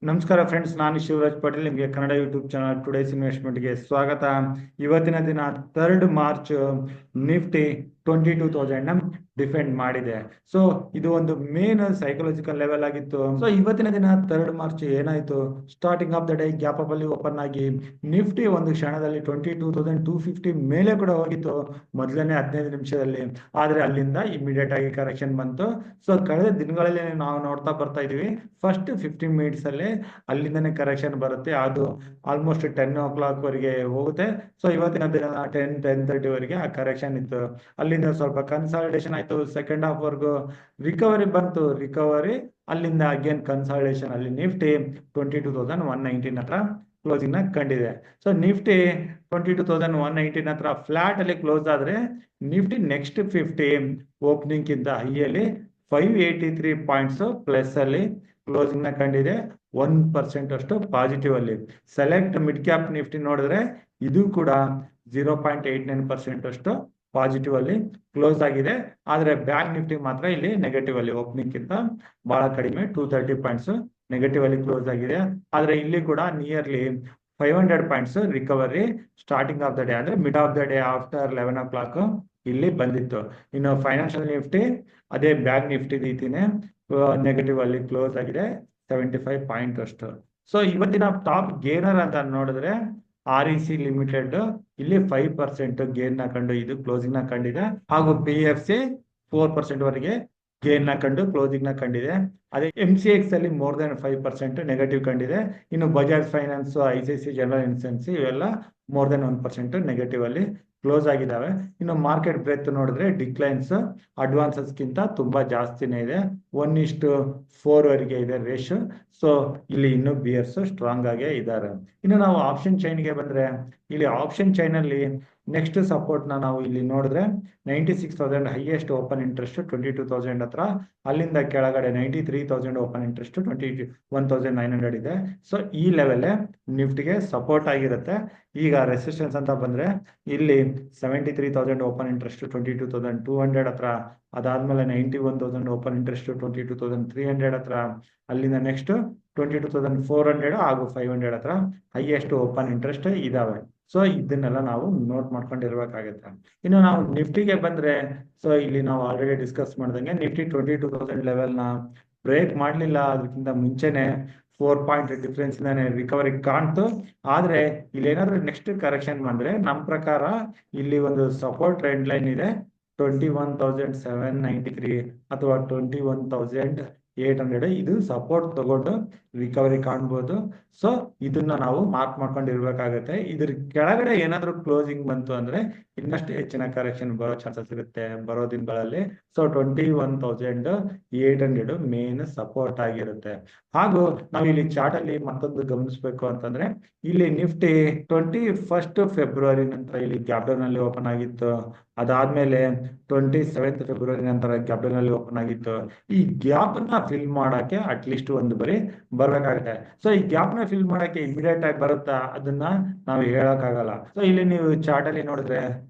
ನಮಸ್ಕಾರ ಫ್ರೆಂಡ್ಸ್, ನಾನು ಶಿವರಾಜ್ ಪಾಟೀಲ್. ನಿಮಗೆ ಕನ್ನಡ ಯೂಟ್ಯೂಬ್ ಚಾನಲ್ ಟುಡೇಸ್ ಇನ್ವೆಸ್ಟ್ಮೆಂಟ್ಗೆ ಸ್ವಾಗತ. ಇವತ್ತಿನ ದಿನ 3 ಮಾರ್ಚ್ ನಿಫ್ಟಿ 22,000 ಡಿಫೆಂಡ್ ಮಾಡಿದೆ. ಸೊ ಇದು ಒಂದು ಮೇನ್ ಸೈಕಲಾಜಿಕಲ್ ಲೆವೆಲ್ ಆಗಿತ್ತು. ಸೊ ಇವತ್ತಿನ ದಿನ 3 ಮಾರ್ಚ್ ಏನಾಯ್ತು, starting of the day gap up ಅಲ್ಲಿ ಓಪನ್ ಆಗಿ ನಿಫ್ಟಿ ಒಂದು ಕ್ಷಣದಲ್ಲಿ 22,250 ಮೇಲೆ ಕೂಡ ಹೋಗಿತ್ತು ಮೊದಲನೇ 15 ನಿಮಿಷದಲ್ಲಿ. ಆದ್ರೆ ಅಲ್ಲಿಂದ ಇಮಿಡಿಯೇಟ್ ಆಗಿ ಕರೆಕ್ಷನ್ ಬಂತು. ಸೊ ಕಳೆದ ದಿನಗಳಲ್ಲಿ ನಾವು ನೋಡ್ತಾ ಬರ್ತಾ ಇದೀವಿ, ಫಸ್ಟ್ 15 ಮಿನಿಟ್ಸ್ ಅಲ್ಲಿ ಅಲ್ಲಿಂದನೇ ಕರೆಕ್ಷನ್ ಬರುತ್ತೆ. ಅದು ಆಲ್ಮೋಸ್ಟ್ 10 o'clock ವರೆಗೆ ಹೋಗುತ್ತೆ. ಸೊ ಇವತ್ತಿನ ದಿನ 10-10:30 ವರೆಗೆ ಆ ಕರೆಕ್ಷನ್ ಇತ್ತು. ಅಲ್ಲಿಂದ ಸ್ವಲ್ಪ ಕನ್ಸಾಲಿಡೇಷನ್ ಆಯ್ತು, ಸೆಕೆಂಡ್ ಹಾಫ್ ವರ್ಗು ರಿಕವರಿ ಬಂತು. ರಿಕವರಿ ಅಲ್ಲಿಂದ ಅಗೇನ್ ಕನ್ಸಾಲಿಡೇಷನ್ ಅಲ್ಲಿ ನಿಫ್ಟಿ 22,119 ಹತ್ರ ಕ್ಲೋಸಿಂಗ್ ನ ಕಂಡಿದೆ. ಸೊ ನಿಫ್ಟಿ 22,119 ಹತ್ರ ಫ್ಲಾಟ್ ಅಲ್ಲಿ ಕ್ಲೋಸ್ ಆದ್ರೆ ನಿಫ್ಟಿ ನೆಕ್ಸ್ಟ್ 50 ಓಪನಿಂಗ್ ಗಿಂತ ಹೈಯಲ್ಲಿ 583 ಪಾಯಿಂಟ್ಸ್ ಪ್ಲಸ್ ಅಲ್ಲಿ ಕ್ಲೋಸಿಂಗ್ ನ ಕಂಡಿದೆ. 1% ಅಷ್ಟು ಪಾಸಿಟಿವ್ ಅಲ್ಲಿ. ಸೆಲೆಕ್ಟ್ ಮಿಡ್ ಕ್ಯಾಪ್ ನಿಫ್ಟಿ ನೋಡಿದ್ರೆ ಇದು ಕೂಡ 0.89% ಅಷ್ಟು ಪಾಸಿಟಿವ್ ಅಲ್ಲಿ ಕ್ಲೋಸ್ ಆಗಿದೆ. ಆದ್ರೆ ಬ್ಯಾಂಕ್ ನಿಫ್ಟಿ ಮಾತ್ರ ಇಲ್ಲಿ ನೆಗೆಟಿವ್ ಅಲ್ಲಿ ಓಪನಿಂಗ್ ಗಿಂತ ಬಹಳ ಕಡಿಮೆ 230 ಪಾಯಿಂಟ್ಸ್ ನೆಗೆಟಿವ್ ಅಲ್ಲಿ ಕ್ಲೋಸ್ ಆಗಿದೆ. ಆದ್ರೆ ಇಲ್ಲಿ ಕೂಡ nearly 500 points recovery starting of the day, ಅಂದ್ರೆ mid of the day after 11 o'clock ಇಲ್ಲಿ ಬಂದಿತ್ತು. ಇನ್ನು ಫೈನಾನ್ಷಿಯಲ್ ನಿಫ್ಟಿ ಅದೇ ಬ್ಯಾಂಕ್ ನಿಫ್ಟಿ ರೀತಿನೇ ನೆಗೆಟಿವ್ ಅಲ್ಲಿ ಕ್ಲೋಸ್ ಆಗಿದೆ, 75 ಪಾಯಿಂಟ್ ಅಷ್ಟು. ಸೊ ಇವತ್ತಿನ ಟಾಪ್ ಗೇನರ್ ಅಂತ ನೋಡಿದ್ರೆ REC ಲಿಮಿಟೆಡ್ ಇಲ್ಲಿ 5% ಗೇನ್ ನ ಕಂಡು ಇದು ಕ್ಲೋಸಿಂಗ್ ನ ಕಂಡಿದೆ. ಹಾಗೂ PFC 4% ವರೆಗೆ ಗೇನ್ ನ ಕಂಡು ಕ್ಲೋಸಿಂಗ್ ನ ಕಂಡಿದೆ. ಅದೇ MCX ಅಲ್ಲಿ ಮೋರ್ ದನ್ 5% ನೆಗೆಟಿವ್ ಕಂಡಿದೆ. ಇನ್ನು Bajaj finance, ICICI general insurance ಇವೆಲ್ಲ ಮೋರ್ ದನ್ 1% ನೆಗೆಟಿವ್ ಅಲ್ಲಿ ಕ್ಲೋಸ್ ಆಗಿದ್ದಾವೆ. ಇನ್ನು ಮಾರ್ಕೆಟ್ ಬ್ರೆತ್ ನೋಡಿದ್ರೆ ಡಿಕ್ಲೈನ್ಸ್ ಅಡ್ವಾನ್ಸಸ್ ಗಿಂತ ತುಂಬಾ ಜಾಸ್ತಿನೇ ಇದೆ, 1:4 ವರೆಗೆ ಇದೆ ರೇಷಿಯೋ. ಸೊ ಇಲ್ಲಿ ಇನ್ನು ಬಿಯರ್ಸ್ ಸ್ಟ್ರಾಂಗ್ ಆಗೇ ಇದ್ದಾರೆ. ಇನ್ನು ನಾವು ಆಪ್ಷನ್ ಚೈನ್ ಗೆ ಬಂದ್ರೆ ಇಲ್ಲಿ ಆಪ್ಷನ್ ಚೈನ್ ಅಲ್ಲಿ ನೆಕ್ಸ್ಟ್ ಸಪೋರ್ಟ್ ನಾವು ಇಲ್ಲಿ ನೋಡಿದ್ರೆ 96,000 ಹೈಯೆಸ್ಟ್ ಓಪನ್ ಇಂಟ್ರೆಸ್ಟ್ 22,000 ಹತ್ರ. ಅಲ್ಲಿಂದ ಕೆಳಗಡೆ 93,000 ಓಪನ್ ಇಂಟ್ರೆಸ್ಟ್ 21,900 ಇದೆ. ಸೊ ಈ ಲೆವೆಲ್ ನಿಫ್ಟಿಗೆ ಸಪೋರ್ಟ್ ಆಗಿರುತ್ತೆ. ಈಗ ರೆಸಿಸ್ಟೆನ್ಸ್ ಅಂತ ಬಂದ್ರೆ ಇಲ್ಲಿ 73,000 ಓಪನ್ ಇಂಟ್ರೆಸ್ಟ್ 22,200 ಹತ್ರ. ಅದಾದ್ಮೇಲೆ 91,000 ಓಪನ್ ಇಂಟ್ರೆಸ್ಟ್ 22,300 ಹತ್ರ. ಅಲ್ಲಿಂದ ನೆಕ್ಸ್ಟ್ 22,400 ಹಾಗೂ 500 ಹತ್ರ ಹೈಯೆಸ್ಟ್ ಓಪನ್ ಇಂಟ್ರೆಸ್ಟ್ ಇದಾವೆ. ಸೊ ಇದನ್ನೆಲ್ಲ ನಾವು ನೋಟ್ ಮಾಡ್ಕೊಂಡಿರ್ಬೇಕಾಗುತ್ತೆ. ಇನ್ನು ನಾವು ನಿಫ್ಟಿಗೆ ಬಂದ್ರೆ, ಸೊ ಇಲ್ಲಿ ನಾವು ಆಲ್ರೆಡಿ ಡಿಸ್ಕಸ್ ಮಾಡ್ದಂಗೆ ನಿಫ್ಟಿ 22,000 ಲೆವೆಲ್ ನ ಬ್ರೇಕ್ ಮಾಡ್ಲಿಲ್ಲ. ಅದಕ್ಕಿಂತ ಮುಂಚೆನೆ 4 ಪಾಯಿಂಟ್ ಡಿಫರೆನ್ಸ್ ಇಂದಾನೆ ರಿಕವರಿ ಕಾಣ್ತು. ಆದ್ರೆ ಇಲ್ಲಿ ಏನಾದ್ರು ನೆಕ್ಸ್ಟ್ ಕರೆಕ್ಷನ್ ಬಂದ್ರೆ ನಮ್ ಪ್ರಕಾರ ಇಲ್ಲಿ ಒಂದು ಸಪೋರ್ಟ್ ಟ್ರೆಂಡ್ ಲೈನ್ ಇದೆ, 21,793 ಅಥವಾ 21,800. ಇದು ಸಪೋರ್ಟ್ ತಗೊಂಡು ರಿಕವರಿ ಕಾಣ್ಬೋದು. ಸೊ ಇದನ್ನ ನಾವು ಮಾರ್ಕ್ ಮಾಡ್ಕೊಂಡಿರ್ಬೇಕಾಗತ್ತೆ. ಇದ್ರ ಕೆಳಗಡೆ ಏನಾದ್ರು ಕ್ಲೋಸಿಂಗ್ ಬಂತು ಅಂದ್ರೆ ಇನ್ನಷ್ಟು ಹೆಚ್ಚಿನ ಕರೆಕ್ಷನ್ ಬರೋ ಚಾನ್ಸಸ್ ಇರುತ್ತೆ ಬರೋ ದಿನಗಳಲ್ಲಿ. ಸೊ 21,800 ಮೇನ್ ಸಪೋರ್ಟ್ ಆಗಿರುತ್ತೆ. ಹಾಗೂ ನಾವು ಇಲ್ಲಿ ಚಾರ್ಟ್ ಅಲ್ಲಿ ಮತ್ತೊಂದು ಗಮನಿಸಬೇಕು ಅಂತಂದ್ರೆ ಇಲ್ಲಿ ನಿಫ್ಟಿ 21 ಫೆಬ್ರವರಿ ನಂತರ ಇಲ್ಲಿ ಗ್ಯಾಪ್ ಡೌನ್ ಅಲ್ಲಿ ಓಪನ್ ಆಗಿತ್ತು. ಅದಾದ್ಮೇಲೆ 27 ಫೆಬ್ರವರಿ ನಂತರ ಗ್ಯಾಪ್ ಡೌನ್ ಅಲ್ಲಿ ಓಪನ್ ಆಗಿತ್ತು. ಈ ಗ್ಯಾಪ್ ನ ಫಿಲ್ ಮಾಡಕ್ಕೆ ಅಟ್ಲೀಸ್ಟ್ ಒಂದು ಬರಿ ಬರ್ಬೇಕಾಗುತ್ತೆ. ಸೊ ಈ ಗ್ಯಾಪ್ ನ ಫಿಲ್ ಮಾಡಕ್ಕೆ ಇಮಿಡಿಯೇಟ್ ಆಗಿ ಬರುತ್ತಾ ಅದನ್ನ ನಾವು ಹೇಳಕ್ ಆಗಲ್ಲ. ಸೊ ಇಲ್ಲಿ ನೀವು ಚಾರ್ಟ್ ಅಲ್ಲಿ ನೋಡಿದ್ರೆ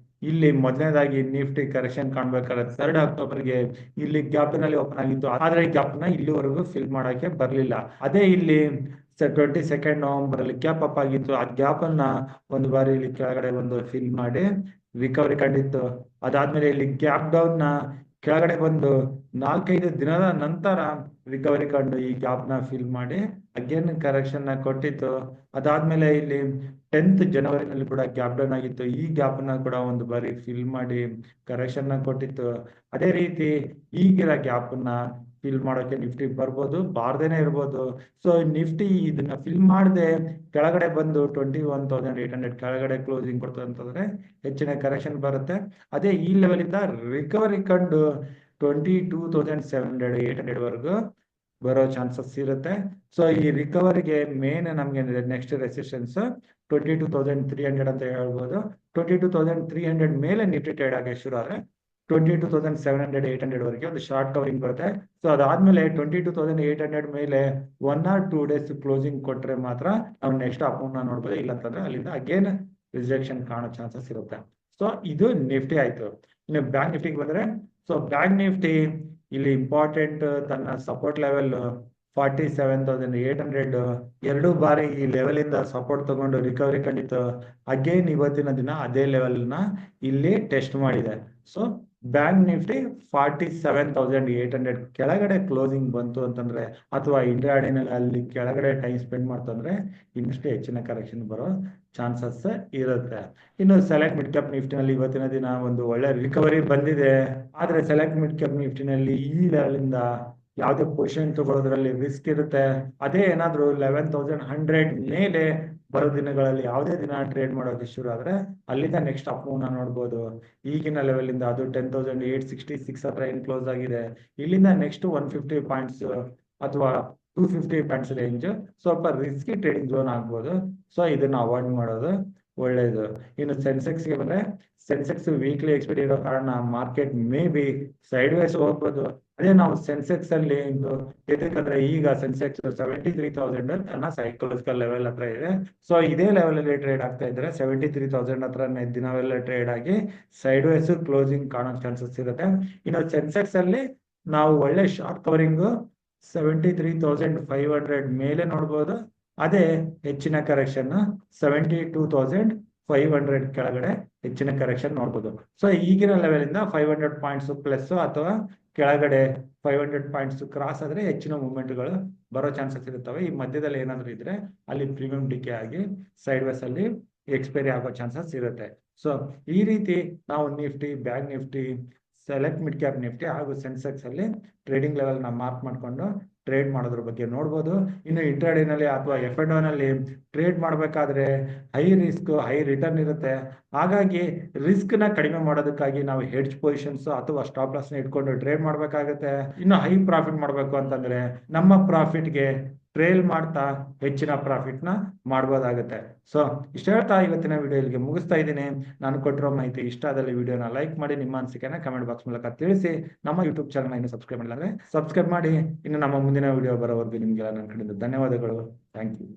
ಇಲ್ಲಿ ಮೊದಲನೇದಾಗಿ ನಿಫ್ಟಿ ಕರೆಕ್ಷನ್ ಕಾಣ್ಬೇಕಾದ್ರೆ 3 ಅಕ್ಟೋಬರ್ಗೆ ಇಲ್ಲಿ ಗ್ಯಾಪ್ ನಲ್ಲಿ ಓಪನ್ ಆಗಿತ್ತು. ಆದ್ರೆ ಈ ಗ್ಯಾಪ್ ನ ಇಲ್ಲಿವರೆಗೂ ಫಿಲ್ ಮಾಡಕ್ಕೆ ಬರ್ಲಿಲ್ಲ. ಅದೇ ಇಲ್ಲಿ 22 ನವೆಂಬರ್ ಅಲ್ಲಿ ಗ್ಯಾಪ್ ಅಪ್ ಆಗಿತ್ತು. ಆ ಗ್ಯಾಪ್ ಅನ್ನ ಒಂದು ಬಾರಿ ಇಲ್ಲಿ ಕೆಳಗಡೆ ಒಂದು ಫಿಲ್ ಮಾಡಿ ರಿಕವರಿ ಕಂಡಿತ್ತು. ಅದಾದ್ಮೇಲೆ ಇಲ್ಲಿ ಗ್ಯಾಪ್ ಡೌನ್ ನ ಕೆಳಗಡೆ ಬಂದು 4-5 ದಿನದ ನಂತರ ರಿಕವರಿ ಕಂಡು ಈ ಗ್ಯಾಪ್ ನ ಫಿಲ್ ಮಾಡಿ ಅಗೇನ್ ಕರೆಕ್ಷನ್ ನ ಕೊಟ್ಟಿತ್ತು. ಅದಾದ್ಮೇಲೆ ಇಲ್ಲಿ 10th ಜನವರಿನಲ್ಲಿ ಕೂಡ ಗ್ಯಾಪ್ ಡೌನ್ ಆಗಿತ್ತು. ಈ ಗ್ಯಾಪ್ ನ ಕೂಡ ಒಂದು ಬಾರಿ ಫಿಲ್ ಮಾಡಿ ಕರೆಕ್ಷನ್ ನ ಕೊಟ್ಟಿತ್ತು. ಅದೇ ರೀತಿ ಈಗಿರೋ ಗ್ಯಾಪ್ ನ ಫಿಲ್ ಮಾಡೋಕೆ ನಿಫ್ಟಿ ಬರ್ಬೋದು, ಬಾರ್ದೇನೆ ಇರ್ಬೋದು. ಸೊ ನಿಫ್ಟಿ ಇದನ್ನ ಫಿಲ್ ಮಾಡದೆ ಕೆಳಗಡೆ ಬಂದು 21,800 ಕೆಳಗಡೆ ಕ್ಲೋಸಿಂಗ್ ಕೊಡ್ತದೆ ಅಂತಂದ್ರೆ ಹೆಚ್ಚಿನ ಕರೆಕ್ಷನ್ ಬರುತ್ತೆ. ಅದೇ ಈ ಲೆವೆಲ್ ಇಂದ ರಿಕವರಿ ಕಂಡು 22,700-800 ವರೆಗೂ ಬರೋ ಚಾನ್ಸಸ್ ಇರುತ್ತೆ. ಸೊ ಈ ರಿಕವರಿಗೆ ಮೇನ್ ನಮ್ಗೆ ನೆಕ್ಸ್ಟ್ ರೆಸಿಸ್ಟೆನ್ಸ್ 22,300 ಅಂತ ಹೇಳ್ಬೋದು. 22,300 ಮೇಲೆ ನಿಫ್ಟಿ ಟ್ರೇಡ್ ಆಗಿ ಶುರು ಆದ್ರೆ 22,700-800 ವರೆಗೆ ಒಂದು ಶಾರ್ಟ್ ಕವರಿಂಗ್ ಬರುತ್ತೆ. ಸೊ ಅದಾದ್ಮೇಲೆ 22,800 ಮೇಲೆ 1 or 2 days ಕ್ಲೋಸಿಂಗ್ ಕೊಟ್ರೆ ಮಾತ್ರ ನಾವು ನೆಕ್ಸ್ಟ್ ಅಮೌಂಟ್ ನ ನೋಡ್ಬೋದು. ಇಲ್ಲ ಅಂತಂದ್ರೆ ಅಲ್ಲಿಂದ ಅಗೇನ್ ರಿಜೆಕ್ಷನ್ ಕಾಣೋ ಚಾನ್ಸಸ್ ಇರುತ್ತೆ. ಸೊ ಇದು ನಿಫ್ಟಿ ಆಯ್ತು. ಇನ್ನು ಬ್ಯಾಂಕ್ ನಿಫ್ಟಿಗೆ ಬಂದ್ರೆ, ಸೊ ಬ್ಯಾಂಕ್ ನಿಫ್ಟಿ ಇಲ್ಲಿ ಇಂಪಾರ್ಟೆಂಟ್ ತನ್ನ ಸಪೋರ್ಟ್ ಲೆವೆಲ್ 47,800 ಎರಡು ಬಾರಿ ಈ ಲೆವೆಲ್ ಇಂದ ಸಪೋರ್ಟ್ ತಗೊಂಡು ರಿಕವರಿ ಕಂಡಿತ್ತು. ಅಗೇನ್ ಇವತ್ತಿನ ದಿನ ಅದೇ ಲೆವೆಲ್ ನ ಇಲ್ಲಿ ಟೆಸ್ಟ್ ಮಾಡಿದೆ. ಸೊ ಬ್ಯಾಂಕ್ ನಿಫ್ಟಿ 47,800 ಕೆಳಗಡೆ ಕ್ಲೋಸಿಂಗ್ ಬಂತು ಅಂತಂದ್ರೆ ಅಥವಾ ಇಂಟ್ರಾಡೇನಲ್ಲಿ ಅಲ್ಲಿ ಕೆಳಗಡೆ ಟೈಮ್ ಸ್ಪೆಂಡ್ ಮಾಡ್ತಂದ್ರೆ ಇನ್ನಷ್ಟು ಹೆಚ್ಚಿನ ಕರೆಕ್ಷನ್ ಬರೋ ಚಾನ್ಸಸ್ ಇರುತ್ತೆ. ಇನ್ನು ಸೆಲೆಕ್ಟ್ ಮಿಡ್ ಕ್ಯಾಪ್ ನಿಫ್ಟಿನಲ್ಲಿ ಇವತ್ತಿನ ದಿನ ಒಂದು ಒಳ್ಳೆ ರಿಕವರಿ ಬಂದಿದೆ. ಆದ್ರೆ ಸೆಲೆಕ್ಟ್ ಮಿಡ್ ಕ್ಯಾಪ್ ನಿಫ್ಟಿನಲ್ಲಿ ಈ ಲೆವೆಲ್ ಇಂದ ಯಾವುದೇ ಪೊಸಿಷನ್ ತಗೊಳ್ಳೋದ್ರಲ್ಲಿ ರಿಸ್ಕ್ ಇರುತ್ತೆ. ಅದೇ ಏನಾದ್ರು 11,100 ಮೇಲೆ ಬರೋ ದಿನಗಳಲ್ಲಿ ಯಾವುದೇ ದಿನ ಟ್ರೇಡ್ ಮಾಡೋಕೆ ಶುರು ಆದ್ರೆ ಅಲ್ಲಿಂದ ನೆಕ್ಸ್ಟ್ ಅಪ್ ಮೂವ್ನ ನೋಡ್ಬೋದು. ಈಗಿನ ಲೆವೆಲ್ ಇಂದ ಅದು 10,866 ಹತ್ರ ಏನ್ ಕ್ಲೋಸ್ ಆಗಿದೆ, ಇಲ್ಲಿಂದ ನೆಕ್ಸ್ಟ್ 150 ಪಾಯಿಂಟ್ಸ್ ಅಥವಾ 250 ಪಾಯಿಂಟ್ಸ್ ರೇಂಜ್ ಸ್ವಲ್ಪ ರಿಸ್ಕಿ ಟ್ರೇಡಿಂಗ್ ಝೋನ್ ಆಗ್ಬೋದು. ಸೊ ಇದನ್ನ ಅವಾಯ್ಡ್ ಮಾಡೋದು ಒಳ್ಳೇದು. ಇನ್ನು ಸೆನ್ಸೆಕ್ಸ್ ಗೆ ಬಂದ್ರೆ ಸೆನ್ಸೆಕ್ಸ್ ವೀಕ್ಲಿ ಎಕ್ಸ್ಪೈರಿ ಇರೋ ಕಾರಣ market may be sideways ಹೋಗ್ಬೋದು. ಅದೇ ನಾವು ಸೆನ್ಸೆಕ್ಸ್ ಅಲ್ಲಿ ಯಾಕಂದ್ರೆ ಈಗ ಸೆನ್ಸೆಕ್ಸ್ 73,000 ತನ್ನ ಸೈಕಲಾಜಿಕಲ್ ಲೆವೆಲ್ ಹತ್ರ ಇದೆ. ಸೊ ಇದೇ ಲೆವೆಲ್ ಅಲ್ಲಿ ಟ್ರೇಡ್ ಆಗ್ತಾ ಇದ್ರೆ 73,000 ಹತ್ರ ದಿನವೆಲ್ಲ ಟ್ರೇಡ್ ಆಗಿ ಸೈಡ್ ವೈಸ್ ಕ್ಲೋಸಿಂಗ್ ಕಾಣೋ ಚಾನ್ಸಸ್ ಇರುತ್ತೆ. ಇನ್ನು ಸೆನ್ಸೆಕ್ಸ್ ಅಲ್ಲಿ ನಾವು ಒಳ್ಳೆ ಶಾರ್ಟ್ ಕವರಿಂಗ್ 73,500 ಮೇಲೆ ನೋಡ್ಬೋದು. ಅದೇ ಹೆಚ್ಚಿನ ಕರೆಕ್ಷನ್ 72,500 ಕೆಳಗಡೆ ಹೆಚ್ಚಿನ ಕರೆಕ್ಷನ್ ನೋಡ್ಬೋದು. ಸೊ ಈಗಿನ ಲೆವೆಲ್ ಇಂದ 500 ಪಾಯಿಂಟ್ಸ್ ಪ್ಲಸ್ ಅಥವಾ ಕೆಳಗಡೆ 500 ಪಾಯಿಂಟ್ಸ್ ಕ್ರಾಸ್ ಆದ್ರೆ ಹೆಚ್ಚಿನ ಮೂವ್ಮೆಂಟ್ಗಳು ಬರೋ ಚಾನ್ಸಸ್ ಇರುತ್ತವೆ. ಈ ಮಧ್ಯದಲ್ಲಿ ಏನಾದ್ರು ಇದ್ರೆ ಅಲ್ಲಿ ಪ್ರೀಮಿಯಂ ಡಿಕೆ ಆಗಿ ಸೈಡ್ ವೇಸ್ ಅಲ್ಲಿ ಎಕ್ಸ್ಪೈರಿ ಆಗೋ ಚಾನ್ಸಸ್ ಇರುತ್ತೆ. ಸೊ ಈ ರೀತಿ ನಾವು Nifty, bank Nifty, select mid cap Nifty ಹಾಗೂ ಸೆನ್ಸೆಕ್ಸ್ ಅಲ್ಲಿ ಟ್ರೇಡಿಂಗ್ ಲೆವೆಲ್ ನ ಮಾರ್ಕ್ ಮಾಡ್ಕೊಂಡು ಟ್ರೇಡ್ ಮಾಡೋದ್ರ ಬಗ್ಗೆ ನೋಡ್ಬೋದು. ಇನ್ನು ಇಂಟ್ರಾಡೇ ನಲ್ಲಿ ಅಥವಾ F&O ನಲ್ಲಿ ಟ್ರೇಡ್ ಮಾಡಬೇಕಾದ್ರೆ ಹೈ ರಿಸ್ಕ್ ಹೈ ರಿಟರ್ನ್ ಇರುತ್ತೆ. ಹಾಗಾಗಿ ರಿಸ್ಕ್ ನ ಕಡಿಮೆ ಮಾಡೋದಕ್ಕಾಗಿ ನಾವು ಹೆಡ್ಜ್ ಪೊಸಿಷನ್ಸ್ ಅಥವಾ ಸ್ಟಾಪ್ ಲಾಸ್ ನ ಇಟ್ಕೊಂಡು ಟ್ರೇಡ್ ಮಾಡ್ಬೇಕಾಗುತ್ತೆ. ಇನ್ನು ಹೈ ಪ್ರಾಫಿಟ್ ಮಾಡ್ಬೇಕು ಅಂತಂದ್ರೆ ನಮ್ಮ ಪ್ರಾಫಿಟ್ಗೆ ಟ್ರೇಲ್ ಮಾಡ್ತಾ ಹೆಚ್ಚಿನ ಪ್ರಾಫಿಟ್ ನ ಮಾಡ್ಬೋದಾಗುತ್ತೆ. ಸೊ ಇಷ್ಟ ಹೇಳ್ತಾ ಇವತ್ತಿನ ವಿಡಿಯೋ ಇಲ್ಲಿಗೆ ಮುಗಿಸ್ತಾ ಇದ್ದೀನಿ. ನಾನು ಕೊಟ್ಟಿರೋ ಮಾಹಿತಿ ಇಷ್ಟ ಆದಲ್ಲಿ ವಿಡಿಯೋನ ಲೈಕ್ ಮಾಡಿ, ನಿಮ್ಮ ಅನಿಸಿಕೆನ ಕಮೆಂಟ್ ಬಾಕ್ಸ್ ಮೂಲಕ ತಿಳಿಸಿ. ನಮ್ಮ ಯೂಟ್ಯೂಬ್ ಚಾನಲ್ ಇನ್ನು ಸಬ್ಸ್ಕ್ರೈಬ್ ಮಾಡಿಲ್ಲ ಅಂದ್ರೆ ಸಬ್ಸ್ಕ್ರೈಬ್ ಮಾಡಿ. ಇನ್ನು ನಮ್ಮ ಮುಂದಿನ ವಿಡಿಯೋ ಬರೋವರೆಗೂ ನಿಮ್ಗೆಲ್ಲ ನನ್ನ ಕಡೆಯಿಂದ ಧನ್ಯವಾದಗಳು. Thank you.